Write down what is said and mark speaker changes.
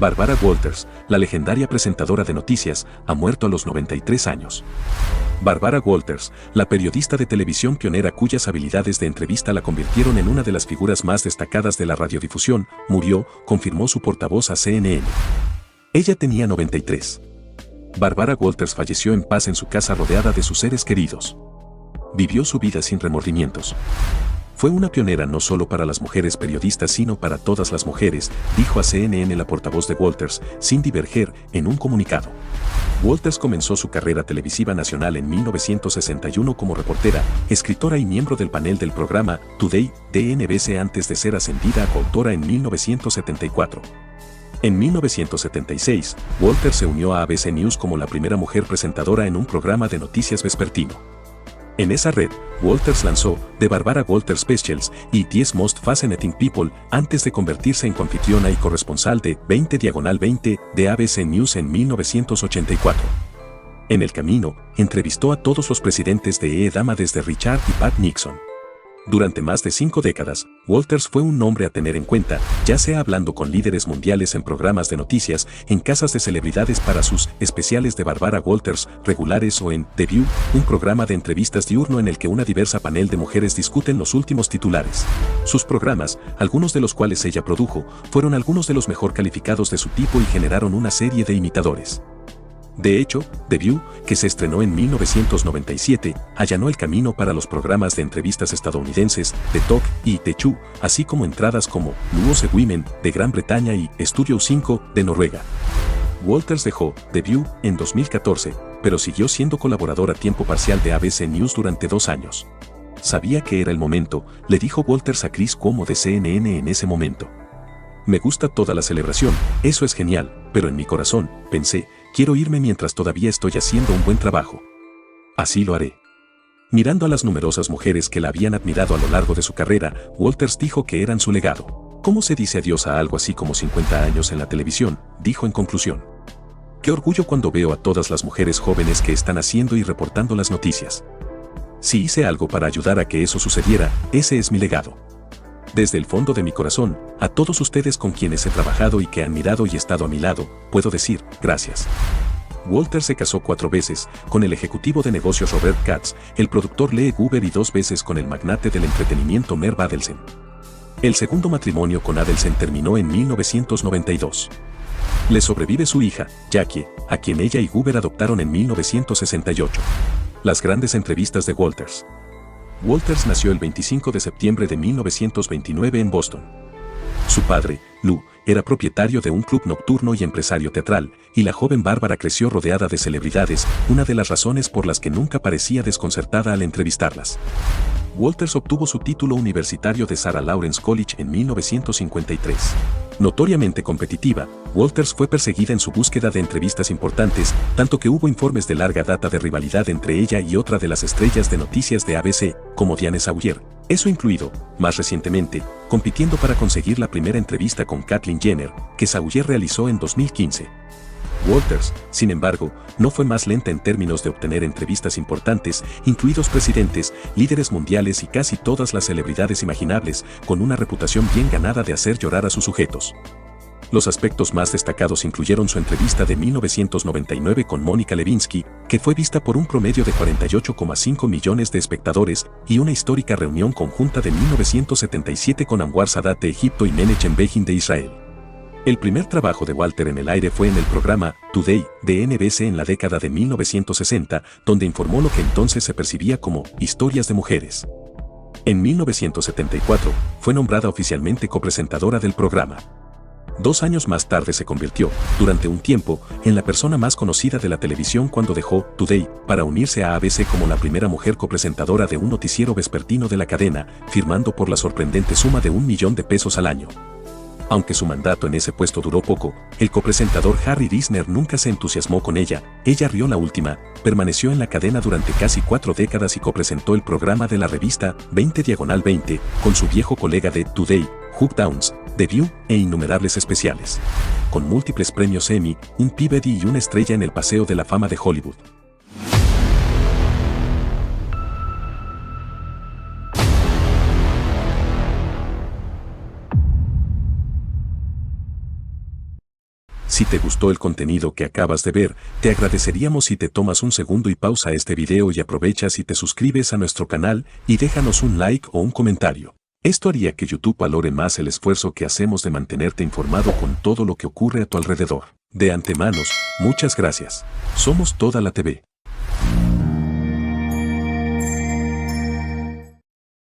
Speaker 1: Barbara Walters, la legendaria presentadora de noticias, ha muerto a los 93 años. Barbara Walters, la periodista de televisión pionera cuyas habilidades de entrevista la convirtieron en una de las figuras más destacadas de la radiodifusión, murió, confirmó su portavoz a CNN. Ella tenía 93. Barbara Walters falleció en paz en su casa rodeada de sus seres queridos. Vivió su vida sin remordimientos. Fue una pionera no solo para las mujeres periodistas sino para todas las mujeres, dijo a CNN la portavoz de Walters, Cindy Berger, en un comunicado. Walters comenzó su carrera televisiva nacional en 1961 como reportera, escritora y miembro del panel del programa Today de NBC antes de ser ascendida a coautora en 1974. En 1976, Walters se unió a ABC News como la primera mujer presentadora en un programa de noticias vespertino. En esa red, Walters lanzó The Barbara Walters Specials y 10 Most Fascinating People antes de convertirse en coanfitriona y corresponsal de 20/20 de ABC News en 1984. En el camino, entrevistó a todos los presidentes de Dama desde Richard y Pat Nixon. Durante más de 5 décadas, Walters fue un nombre a tener en cuenta, ya sea hablando con líderes mundiales en programas de noticias, en casas de celebridades para sus especiales de Barbara Walters regulares o en The View, un programa de entrevistas diurno en el que una diversa panel de mujeres discuten los últimos titulares. Sus programas, algunos de los cuales ella produjo, fueron algunos de los mejor calificados de su tipo y generaron una serie de imitadores. De hecho, The View, que se estrenó en 1997, allanó el camino para los programas de entrevistas estadounidenses, The Talk y The Show, así como entradas como Newsweek Women de Gran Bretaña y Studio 5 de Noruega. Walters dejó The View en 2014, pero siguió siendo colaborador a tiempo parcial de ABC News durante 2 años. Sabía que era el momento, le dijo Walters a Chris Cuomo de CNN en ese momento. Me gusta toda la celebración, eso es genial, pero en mi corazón, pensé, quiero irme mientras todavía estoy haciendo un buen trabajo. Así lo haré. Mirando a las numerosas mujeres que la habían admirado a lo largo de su carrera, Walters dijo que eran su legado. ¿Cómo se dice adiós a algo así como 50 años en la televisión?, dijo en conclusión. Qué orgullo cuando veo a todas las mujeres jóvenes que están haciendo y reportando las noticias. Si hice algo para ayudar a que eso sucediera, ese es mi legado. Desde el fondo de mi corazón, a todos ustedes con quienes he trabajado y que han mirado y estado a mi lado, puedo decir, gracias. Walters se casó 4 veces, con el ejecutivo de negocios Robert Katz, el productor Lee Gruber y 2 veces con el magnate del entretenimiento Merv Adelson. El segundo matrimonio con Adelson terminó en 1992. Le sobrevive su hija, Jackie, a quien ella y Gruber adoptaron en 1968. Las grandes entrevistas de Walters. Walters nació el 25 de septiembre de 1929 en Boston. Su padre, Lou, era propietario de un club nocturno y empresario teatral, y la joven Bárbara creció rodeada de celebridades, una de las razones por las que nunca parecía desconcertada al entrevistarlas. Walters obtuvo su título universitario de Sarah Lawrence College en 1953. Notoriamente competitiva, Walters fue perseguida en su búsqueda de entrevistas importantes, tanto que hubo informes de larga data de rivalidad entre ella y otra de las estrellas de noticias de ABC, como Diane Sawyer. Eso incluido, más recientemente, compitiendo para conseguir la primera entrevista con Caitlyn Jenner, que Sawyer realizó en 2015. Walters, sin embargo, no fue más lenta en términos de obtener entrevistas importantes, incluidos presidentes, líderes mundiales y casi todas las celebridades imaginables, con una reputación bien ganada de hacer llorar a sus sujetos. Los aspectos más destacados incluyeron su entrevista de 1999 con Mónica Lewinsky, que fue vista por un promedio de 48,5 millones de espectadores, y una histórica reunión conjunta de 1977 con Anwar Sadat de Egipto y Menachem Begin de Israel. El primer trabajo de Walter en el aire fue en el programa Today de NBC en la década de 1960, donde informó lo que entonces se percibía como historias de mujeres. En 1974, fue nombrada oficialmente copresentadora del programa. 2 años más tarde se convirtió, durante un tiempo, en la persona más conocida de la televisión cuando dejó Today para unirse a ABC como la primera mujer copresentadora de un noticiero vespertino de la cadena, firmando por la sorprendente suma de $1 millón al año. Aunque su mandato en ese puesto duró poco, el copresentador Harry Reisner nunca se entusiasmó con ella rió la última, permaneció en la cadena durante casi 4 décadas y copresentó el programa de la revista 20/20 con su viejo colega de Today, Hugh Downs, The View e innumerables especiales. Con múltiples premios Emmy, un Peabody y una estrella en el Paseo de la Fama de Hollywood. Si te gustó el contenido que acabas de ver, te agradeceríamos si te tomas un segundo y pausa este video y aprovechas y te suscribes a nuestro canal y déjanos un like o un comentario. Esto haría que YouTube valore más el esfuerzo que hacemos de mantenerte informado con todo lo que ocurre a tu alrededor. De antemano, muchas gracias. Somos Toda la TV.